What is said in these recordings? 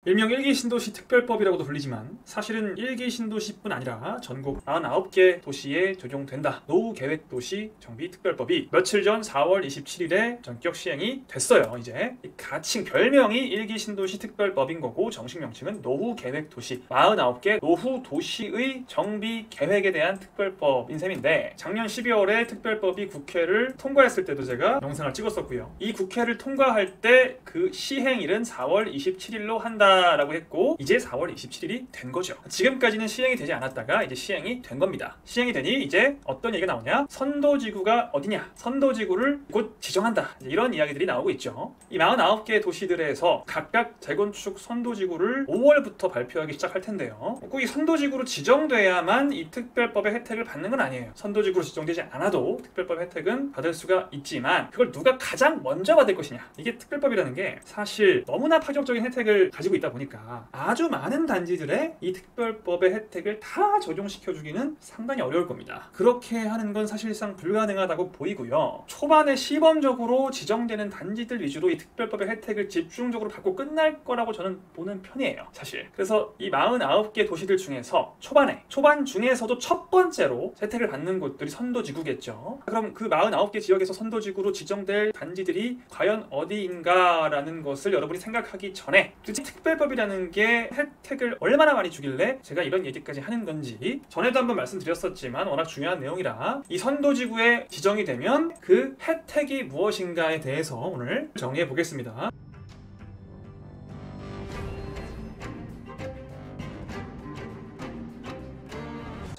일명 1기 신도시 특별법이라고도 불리지만 사실은 1기 신도시뿐 아니라 전국 49개 도시에 적용된다. 노후계획도시 정비특별법이 며칠 전 4월 27일에 전격 시행이 됐어요. 이제 가칭 별명이 1기 신도시 특별법인 거고 정식 명칭은 노후계획도시 49개 노후도시의 정비계획에 대한 특별법인 셈인데, 작년 12월에 특별법이 국회를 통과했을 때도 제가 영상을 찍었었고요. 이 국회를 통과할 때 그 시행일은 4월 27일로 한다라고 했고, 이제 4월 27일이 된 거죠. 지금까지는 시행이 되지 않았다가 이제 시행이 된 겁니다. 시행이 되니 이제 어떤 얘기가 나오냐? 선도지구가 어디냐? 선도지구를 곧 지정한다. 이런 이야기들이 나오고 있죠. 이 49개 도시들에서 각각 재건축 선도지구를 5월부터 발표하기 시작할 텐데요. 꼭 이 선도지구로 지정돼야만 이 특별법의 혜택을 받는 건 아니에요. 선도지구로 지정되지 않아도 특별법 혜택은 받을 수가 있지만, 그걸 누가 가장 먼저 받을 것이냐? 이게 특별법이라는 게 사실 너무나 파격적인 혜택을 가지고 있다 보니까 아주 많은 단지들의 이 특별법의 혜택을 다 적용시켜주기는 상당히 어려울 겁니다. 그렇게 하는 건 사실상 불가능하다고 보이고요. 초반에 시범적으로 지정되는 단지들 위주로 이 특별법의 혜택을 집중적으로 받고 끝날 거라고 저는 보는 편이에요, 사실. 그래서 이 49개 도시들 중에서 초반 중에서도 첫 번째로 혜택을 받는 곳들이 선도지구겠죠. 그럼 그 49개 지역에서 선도지구로 지정될 단지들이 과연 어디인가라는 것을 여러분이 생각하기 전에, 특별법이라는 게 혜택을 얼마나 많이 주길래 제가 이런 얘기까지 하는 건지 전에도 한번 말씀드렸었지만 워낙 중요한 내용이라 이 선도지구에 지정이 되면 그 혜택이 무엇인가에 대해서 오늘 정리해 보겠습니다.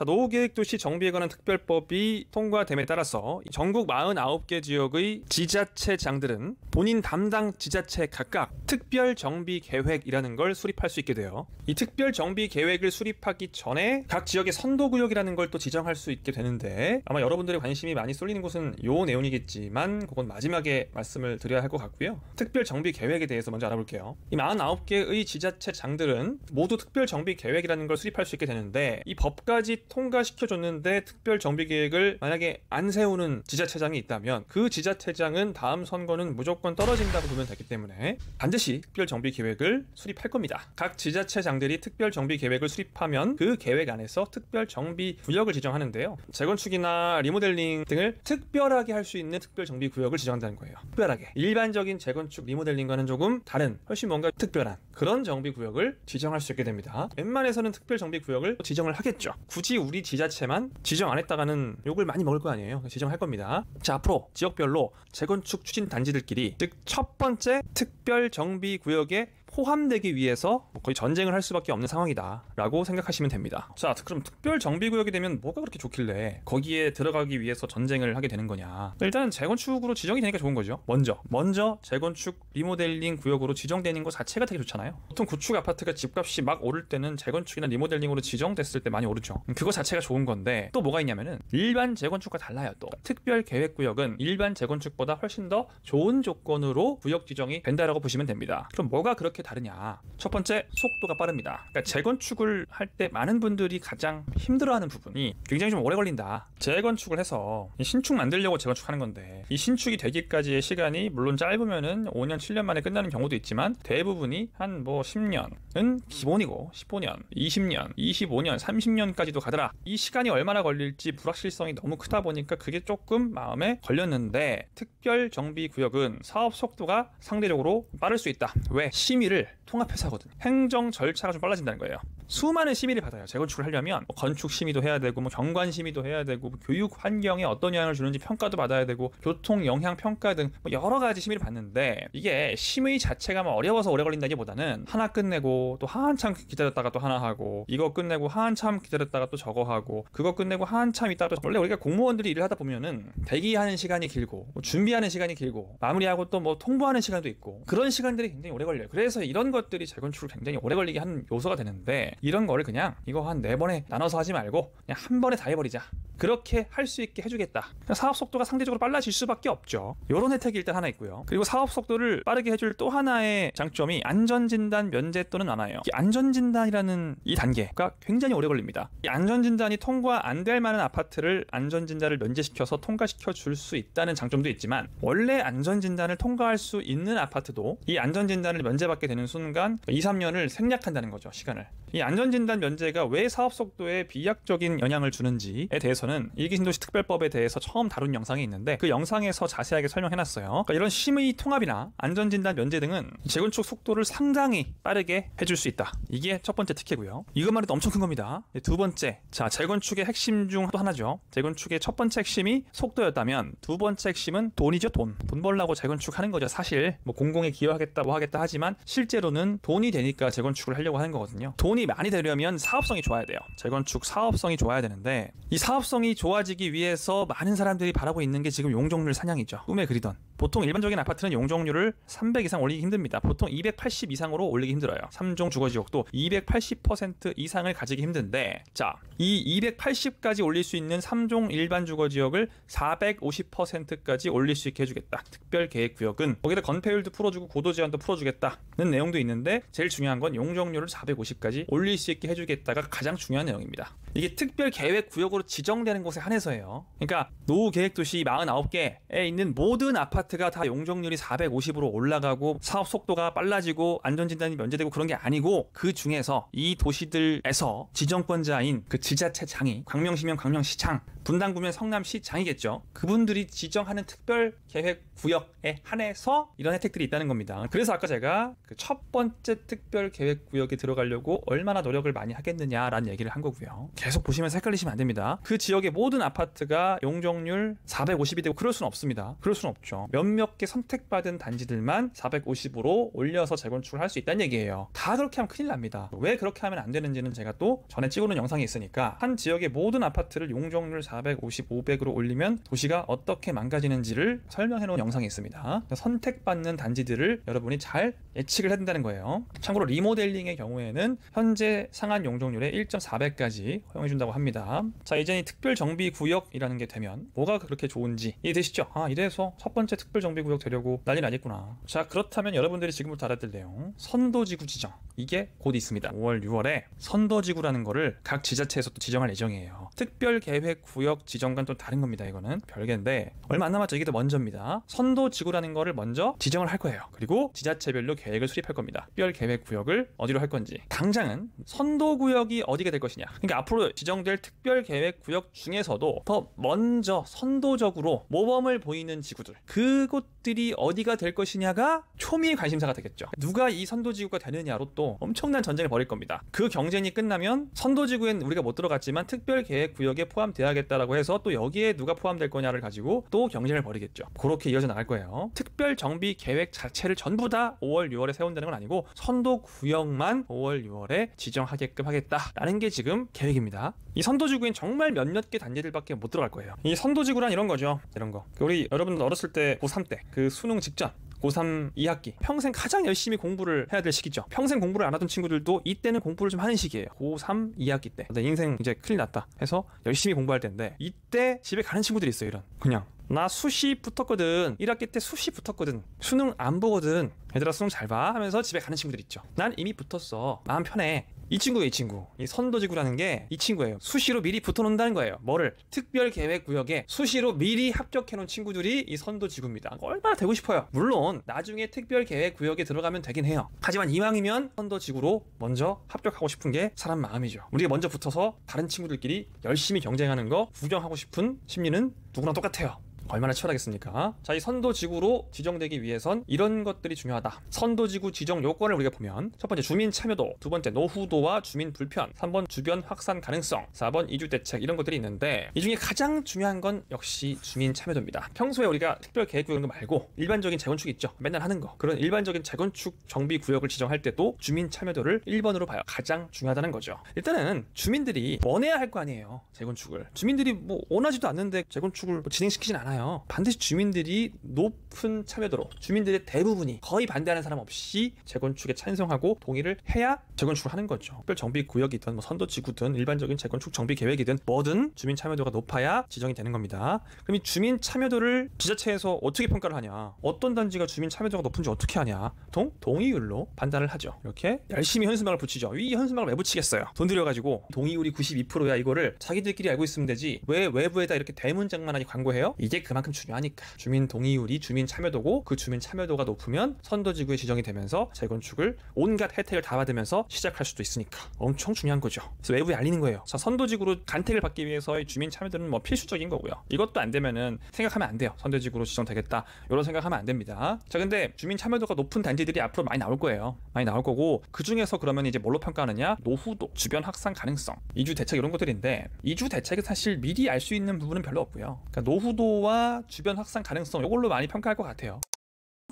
노후계획도시 정비에 관한 특별법이 통과됨에 따라서 전국 49개 지역의 지자체장들은 본인 담당 지자체 각각 특별정비계획이라는 걸 수립할 수 있게 돼요. 이 특별정비계획을 수립하기 전에 각 지역의 선도구역이라는 걸 또 지정할 수 있게 되는데, 아마 여러분들의 관심이 많이 쏠리는 곳은 요 내용이겠지만 그건 마지막에 말씀을 드려야 할 것 같고요. 특별정비계획에 대해서 먼저 알아볼게요. 이 49개의 지자체장들은 모두 특별정비계획이라는 걸 수립할 수 있게 되는데, 이 법까지 통과시켜줬는데 특별정비계획을 만약에 안 세우는 지자체장이 있다면 그 지자체장은 다음 선거는 무조건 떨어진다고 보면 되기 때문에 반드시 특별정비계획을 수립할 겁니다. 각 지자체장들이 특별정비계획을 수립하면 그 계획 안에서 특별정비구역을 지정하는데요. 재건축이나 리모델링 등을 특별하게 할 수 있는 특별정비구역을 지정한다는 거예요. 특별하게. 일반적인 재건축 리모델링과는 조금 다른, 훨씬 뭔가 특별한 그런 정비구역을 지정할 수 있게 됩니다. 웬만해서는 특별정비구역을 지정을 하겠죠. 굳이 우리 지자체만 지정 안 했다가는 욕을 많이 먹을 거 아니에요. 지정할 겁니다. 자, 앞으로 지역별로 재건축 추진 단지들끼리, 즉 첫 번째 특별정비구역에 포함되기 위해서 거의 전쟁을 할 수밖에 없는 상황이다 라고 생각하시면 됩니다. 자, 그럼 특별정비구역이 되면 뭐가 그렇게 좋길래 거기에 들어가기 위해서 전쟁을 하게 되는 거냐? 일단은 재건축으로 지정이 되니까 좋은 거죠. 먼저 재건축 리모델링 구역으로 지정되는 것 자체가 되게 좋잖아요. 보통 구축 아파트가 집값이 막 오를 때는 재건축이나 리모델링으로 지정됐을 때 많이 오르죠. 그거 자체가 좋은 건데, 또 뭐가 있냐면은 일반 재건축과 달라요. 또 특별계획구역은 일반 재건축보다 훨씬 더 좋은 조건으로 구역 지정이 된다라고 보시면 됩니다. 그럼 뭐가 그렇게 다르냐? 첫 번째, 속도가 빠릅니다. 그러니까 재건축을 할 때 많은 분들이 가장 힘들어하는 부분이 굉장히 좀 오래 걸린다. 재건축을 해서 신축 만들려고 재건축하는 건데, 이 신축이 되기까지의 시간이 물론 짧으면은 5년, 7년 만에 끝나는 경우도 있지만 대부분이 한 10년은 기본이고 15년, 20년, 25년, 30년까지도 가더라. 이 시간이 얼마나 걸릴지 불확실성이 너무 크다 보니까 그게 조금 마음에 걸렸는데, 특별정비구역은 사업 속도가 상대적으로 빠를 수 있다. 왜? 심의를 통합해서 하거든. 행정 절차가 좀 빨라진다는 거예요. 수많은 심의를 받아요. 재건축을 하려면 건축 심의도 해야 되고, 경관 심의도 해야 되고, 교육 환경에 어떤 영향을 주는지 평가도 받아야 되고, 교통 영향 평가 등 여러 가지 심의를 받는데, 이게 심의 자체가 어려워서 오래 걸린다기보다는 하나 끝내고 또 한참 기다렸다가 또 하나 하고, 이거 끝내고 한참 기다렸다가 또 저거 하고, 그거 끝내고 한참 있다가 또, 원래 우리가 공무원들이 일을 하다 보면은 대기하는 시간이 길고 준비하는 시간이 길고 마무리하고 또 통보하는 시간도 있고, 그런 시간들이 굉장히 오래 걸려요. 그래서 이런 것들이 재건축을 굉장히 오래 걸리게 하는 요소가 되는데, 이런 거를 그냥 이거 한 4번에 나눠서 하지 말고 그냥 한 번에 다 해버리자. 그렇게 할 수 있게 해주겠다. 사업 속도가 상대적으로 빨라질 수밖에 없죠. 이런 혜택이 일단 하나 있고요. 그리고 사업 속도를 빠르게 해줄 또 하나의 장점이 안전진단 면제 또는 완화예요. 이 안전진단이라는 이 단계가 굉장히 오래 걸립니다. 이 안전진단이 통과 안 될 만한 아파트를 안전진단을 면제시켜서 통과시켜 줄 수 있다는 장점도 있지만, 원래 안전진단을 통과할 수 있는 아파트도 이 안전진단을 면제받게 되는 순간 2, 3년을 생략한다는 거죠. 시간을. 이 안전진단 면제가 왜 사업 속도에 비약적인 영향을 주는지에 대해서는 일기신도시 특별법에 대해서 처음 다룬 영상이 있는데, 그 영상에서 자세하게 설명해놨어요. 그러니까 이런 심의 통합이나 안전진단 면제 등은 재건축 속도를 상당히 빠르게 해줄 수 있다. 이게 첫 번째 특혜고요. 이것만 해도 엄청 큰 겁니다. 두 번째, 자, 재건축의 핵심 중 또 하나죠. 재건축의 첫 번째 핵심이 속도였다면 두 번째 핵심은 돈이죠. 돈 벌려고 재건축하는 거죠. 사실 뭐 공공에 기여하겠다 뭐 하겠다 하지만 실제로는 돈이 되니까 재건축을 하려고 하는 거거든요. 돈이 많이 되려면 사업성이 좋아야 돼요. 재건축 사업성이 좋아야 되는데, 이 사업성이 좋아지기 위해서 많은 사람들이 바라고 있는 게 지금 용적률 사냥이죠. 꿈에 그리던. 보통 일반적인 아파트는 용적률을 300 이상 올리기 힘듭니다. 보통 280 이상으로 올리기 힘들어요. 3종 주거지역도 280% 이상을 가지기 힘든데, 자, 이 280까지 올릴 수 있는 3종 일반 주거지역을 450%까지 올릴 수 있게 해주겠다. 특별계획구역은 거기다 건폐율도 풀어주고 고도 제한도 풀어주겠다는 내용도 있는데, 제일 중요한 건 용적률을 450까지 올릴 수 있게 해주겠다가 가장 중요한 내용입니다. 이게 특별계획구역으로 지정되는 곳에 한해서예요. 그러니까 노후계획도시 49개에 있는 모든 아파트가 다 용적률이 450으로 올라가고 사업 속도가 빨라지고 안전진단이 면제되고 그런 게 아니고, 그 중에서 이 도시들에서 지정권자인 그 지자체장이 광명시면 광명시장, 분당구면 성남시장이겠죠. 그분들이 지정하는 특별계획구역에 한해서 이런 혜택들이 있다는 겁니다. 그래서 아까 제가 그 첫 번째 특별계획구역에 들어가려고 얼마나 노력을 많이 하겠느냐라는 얘기를 한 거고요. 계속 보시면서 헷갈리시면 안 됩니다. 그 지역의 모든 아파트가 용적률 450이 되고 그럴 수는 없습니다. 그럴 수는 없죠. 몇몇 개 선택받은 단지들만 450으로 올려서 재건축을 할 수 있다는 얘기예요. 다 그렇게 하면 큰일 납니다. 왜 그렇게 하면 안 되는지는 제가 또 전에 찍어놓은 영상이 있으니까, 한 지역의 모든 아파트를 용적률 450, 500으로 올리면 도시가 어떻게 망가지는지를 설명해놓은 영상이 있습니다. 선택받는 단지들을 여러분이 잘 예측을 해야 된다는 거예요. 참고로 리모델링의 경우에는 현재 상한 용적률의 1.4배까지 허용해준다고 합니다. 자, 이제 이 특별정비구역이라는 게 되면 뭐가 그렇게 좋은지 이해되시죠? 아, 이래서 첫 번째 특별정비구역 되려고 난리 나겠구나. 자, 그렇다면 여러분들이 지금부터 알아야 될 내용, 선도지구 지정, 이게 곧 있습니다. 5월, 6월에 선도지구라는 거를 각 지자체에서 또 지정할 예정이에요. 특별계획구역 지정과는 또 다른 겁니다. 이거는 별개인데 얼마 안 남았죠. 이게 더 먼저입니다. 선도지구라는 거를 먼저 지정을 할 거예요. 그리고 지자체별로 계획을 수립할 겁니다. 특별계획구역을 어디로 할 건지. 당장은 선도구역이 어디가 될 것이냐, 그러니까 앞으로 지정될 특별계획구역 중에서도 더 먼저 선도적으로 모범을 보이는 지구들, 그곳들이 어디가 될 것이냐가 초미의 관심사가 되겠죠. 누가 이 선도지구가 되느냐로 또 엄청난 전쟁을 벌일 겁니다. 그 경쟁이 끝나면 선도지구엔 우리가 못 들어갔지만 특별계획구역에 포함돼야겠다라고 해서 또 여기에 누가 포함될 거냐를 가지고 또 경쟁을 벌이겠죠. 그렇게 이어져 나갈 거예요. 특별정비계획 자체를 전부 다 5월, 6월에 세운다는 건 아니고 선도구역만 5월, 6월에 지정하게끔 하겠다라는 게 지금 계획입니다. 이 선도지구엔 정말 몇몇 개 단지들밖에 못 들어갈 거예요. 이 선도지구란 이런 거죠. 이런 거. 우리 여러분들 어렸을 때 고3 때 그 수능 직전 고3 2학기 평생 가장 열심히 공부를 해야 될 시기죠. 평생 공부를 안 하던 친구들도 이때는 공부를 좀 하는 시기예요. 고3 2학기 때 내 인생 이제 큰일 났다 해서 열심히 공부할 때인데, 이때 집에 가는 친구들이 있어요. 이런, 그냥 나 수시 붙었거든, 1학기 때 수시 붙었거든, 수능 안 보거든, 얘들아 수능 잘 봐 하면서 집에 가는 친구들 있죠. 난 이미 붙었어, 마음 편해. 이 친구예요. 이 친구. 이 선도지구라는 게 이 친구예요. 수시로 미리 붙어놓는다는 거예요. 뭐를? 특별계획구역에 수시로 미리 합격해놓은 친구들이 이 선도지구입니다. 얼마나 되고 싶어요. 물론 나중에 특별계획구역에 들어가면 되긴 해요. 하지만 이왕이면 선도지구로 먼저 합격하고 싶은 게 사람 마음이죠. 우리가 먼저 붙어서 다른 친구들끼리 열심히 경쟁하는 거 구경하고 싶은 심리는 누구나 똑같아요. 얼마나 치열하겠습니까? 자, 이 선도지구로 지정되기 위해선 이런 것들이 중요하다. 선도지구 지정 요건을 우리가 보면, 첫 번째 주민 참여도, 두 번째 노후도와 주민 불편, 3번 주변 확산 가능성, 4번 이주 대책, 이런 것들이 있는데 이 중에 가장 중요한 건 역시 주민 참여도입니다. 평소에 우리가 특별계획구역 말고 일반적인 재건축 있죠. 맨날 하는 거. 그런 일반적인 재건축 정비구역을 지정할 때도 주민 참여도를 1번으로 봐요. 가장 중요하다는 거죠. 일단은 주민들이 원해야 할 거 아니에요. 재건축을. 주민들이 뭐 원하지도 않는데 재건축을 진행시키진 않아요. 않아요. 반드시 주민들이 높은 참여도로, 주민들의 대부분이 거의 반대하는 사람 없이 재건축에 찬성하고 동의를 해야 재건축을 하는 거죠. 특별 정비 구역이든 뭐 선도지구든 일반적인 재건축 정비 계획이든 뭐든 주민 참여도가 높아야 지정이 되는 겁니다. 그럼 이 주민 참여도를 지자체에서 어떻게 평가를 하냐? 어떤 단지가 주민 참여도가 높은지 어떻게 하냐? 동의율로 판단을 하죠. 이렇게 열심히 현수막을 붙이죠. 이 현수막을 왜 붙이겠어요? 돈 들여가지고 동의율이 92%야 이거를 자기들끼리 알고 있으면 되지 왜 외부에다 이렇게 대문짝만하게 광고해요? 이게 그만큼 중요하니까. 주민 동의율이 주민 참여도고 그 주민 참여도가 높으면 선도지구에 지정이 되면서 재건축을 온갖 혜택을 다 받으면서 시작할 수도 있으니까 엄청 중요한 거죠. 그래서 외부에 알리는 거예요. 자, 선도지구로 간택을 받기 위해서의 주민 참여도는 뭐 필수적인 거고요. 이것도 안 되면은 생각하면 안 돼요. 선도지구로 지정되겠다 이런 생각하면 안 됩니다. 자, 근데 주민 참여도가 높은 단지들이 앞으로 많이 나올 거예요. 많이 나올 거고 그 중에서 그러면 이제 뭘로 평가하느냐? 노후도, 주변 확산 가능성, 이주 대책 이런 것들인데 이주 대책은 사실 미리 알 수 있는 부분은 별로 없고요. 그러니까 노후도와 주변 확산 가능성 이걸로 많이 평가할 것 같아요.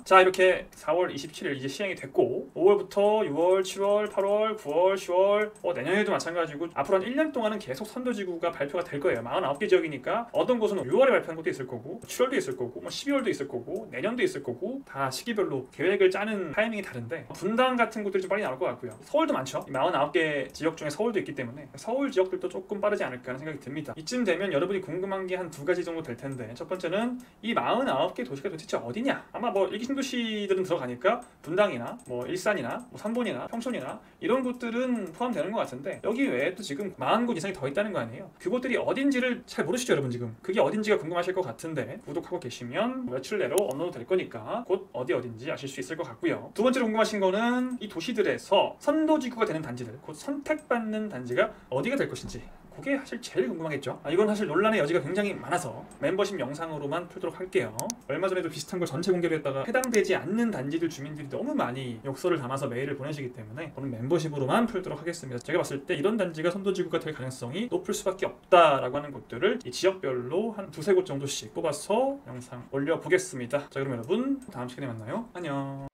자, 이렇게 4월 27일 이제 시행이 됐고 5월부터 6월, 7월, 8월, 9월, 10월 내년에도 마찬가지고 앞으로 한 1년 동안은 계속 선도지구가 발표가 될 거예요. 49개 지역이니까 어떤 곳은 6월에 발표하는 것도 있을 거고 7월도 있을 거고 12월도 있을 거고 내년도 있을 거고 다 시기별로 계획을 짜는 타이밍이 다른데 분당 같은 곳들이 좀 빨리 나올 것 같고요. 서울도 많죠. 49개 지역 중에 서울도 있기 때문에 서울 지역들도 조금 빠르지 않을까 하는 생각이 듭니다. 이쯤 되면 여러분이 궁금한 게 한 두 가지 정도 될 텐데 첫 번째는 이 49개 도시가 도대체 어디냐? 아마 뭐 일기 신도시들은 들어가니까 분당이나 뭐 일산이나 뭐 삼본이나 평촌이나 이런 곳들은 포함되는 것 같은데 여기 외에 또 지금 40곳 이상이 더 있다는 거 아니에요. 그곳들이 어딘지를 잘 모르시죠 여러분. 지금 그게 어딘지가 궁금하실 것 같은데 구독하고 계시면 며칠 내로 업로드 될 거니까 곧 어딘지 아실 수 있을 것 같고요. 두 번째로 궁금하신 거는 이 도시들에서 선도지구가 되는 단지들, 곧 선택받는 단지가 어디가 될 것인지 그게 사실 제일 궁금하겠죠. 이건 사실 논란의 여지가 굉장히 많아서 멤버십 영상으로만 풀도록 할게요. 얼마 전에도 비슷한 걸 전체 공개로 했다가 해당되지 않는 단지들 주민들이 너무 많이 욕설을 담아서 메일을 보내시기 때문에 저는 멤버십으로만 풀도록 하겠습니다. 제가 봤을 때 이런 단지가 선도지구가 될 가능성이 높을 수밖에 없다라고 하는 곳들을 이 지역별로 한 두세 곳 정도씩 뽑아서 영상 올려보겠습니다. 자, 그럼 여러분 다음 시간에 만나요. 안녕.